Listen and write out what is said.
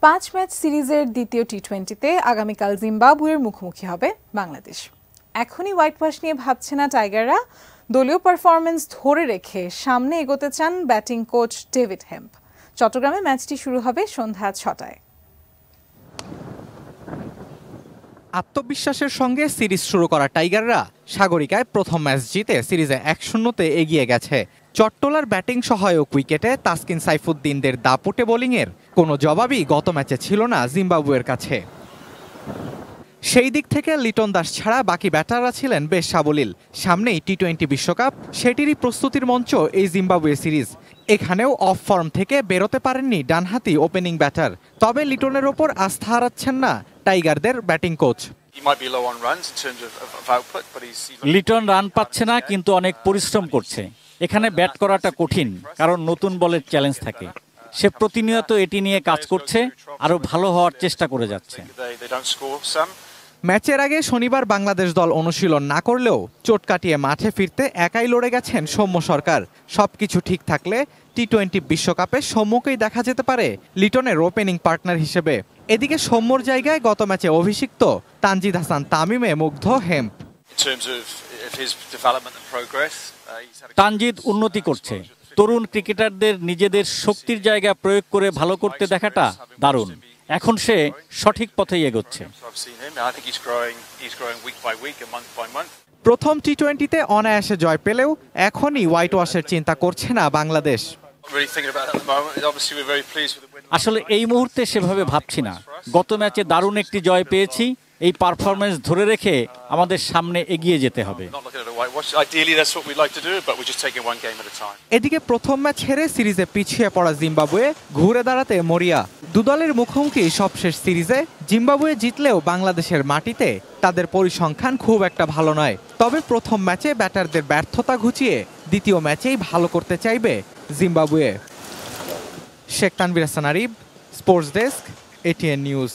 5 match সিরিজের দ্বিতীয় টি-20তে আগামীকাল জিম্বাবুয়ের মুখোমুখি হবে বাংলাদেশ। এখনই হোয়াইট ওয়াশ নিয়ে ভাবছে না টাইগাররা। দলীয় পারফরম্যান্স ধরে রেখে সামনে এগোতে চান ব্যাটিং কোচ ডেভিড হেম্প। চট্টগ্রামে ম্যাচটি শুরু হবে সন্ধ্যা 6টায়। আত্মবিশ্বাসের সঙ্গে সিরিজ শুরু করা টাইগাররা সাগরিকায় প্রথম ম্যাচ জিতে সিরিজে 1-0-তে এগিয়ে গেছে। চট্টলার ব্যাটিং সহায়ক উইকেটে তাসকিন সাইফুদ্দিনদের দাপুটে বোলিংয়ের কোনো জবাবই গত ম্যাচে ছিল না জিম্বাবুয়ের কাছে। সেই দিক থেকে লিটন দাস ছাড়া বাকি ব্যাটাররা ছিলেন বেশ সাবলীল। সামনেই টি-20 বিশ্বকাপ, সেটিরই প্রস্তুতির মঞ্চ এই জিম্বাবুয়ে সিরিজ। এখানেও অফ ফর্ম থেকে বেরোতে পারেননি ডানহাতি ওপেনিং ব্যাটার। তবে লিটনের ওপর আস্থা হারাচ্ছেন না টাইগারদের ব্যাটিং কোচ। লিটন রান পাচ্ছে না, কিন্তু অনেক পরিশ্রম করছে। এখানে ব্যাট করাটা কঠিন, কারণ নতুন বলের চ্যালেঞ্জ থাকে। সে প্রতিনিয়ত এটি নিয়ে কাজ করছে, আরো ভালো হওয়ার চেষ্টা করে যাচ্ছে। ম্যাচের আগে শনিবার বাংলাদেশ দল অনুশীলন না করলেও চোট কাটিয়ে মাঠে ফিরতে একাই লড়ে গেছেন সৌম্য সরকার। সবকিছু ঠিক থাকলে টি-20 বিশ্বকাপে সৌম্যকেই দেখা যেতে পারে লিটনের ওপেনিং পার্টনার হিসেবে। এদিকে সৌম্যর জায়গায় গত ম্যাচে অভিষিক্ত তানজিদ হাসান তামিমে মুগ্ধ হেম্প। তানজিদ উন্নতি করছে। তরুণ ক্রিকেটারদের নিজেদের শক্তির জায়গা প্রয়োগ করে ভালো করতে দেখাটা দারুণ। এখন সে সঠিক পথেই এগোচ্ছে। প্রথম টি-20তে অনায়াসে জয় পেলেও এখনই হোয়াইট ওয়াশের চিন্তা করছে না বাংলাদেশ। আসলে এই মুহূর্তে সেভাবে ভাবছি না। গত ম্যাচে দারুণ একটি জয় পেয়েছি। এই পারফরম্যান্স ধরে রেখে আমাদের সামনে এগিয়ে যেতে হবে। এদিকে প্রথম ম্যাচ হেরে সিরিজে পিছিয়ে পড়া জিম্বাবুয়ে ঘুরে দাঁড়াতে মরিয়া। দুদলের মুখোমুখি সবশেষ সিরিজে জিম্বাবুয়ে জিতলেও বাংলাদেশের মাটিতে তাদের পরিসংখ্যান খুব একটা ভালো নয়। তবে প্রথম ম্যাচে ব্যাটারদের ব্যর্থতা ঘুচিয়ে দ্বিতীয় ম্যাচেই ভালো করতে চাইবে Zimbabwe. Sheikh Tanvir Hasan আরিব, sports desk, ATN news.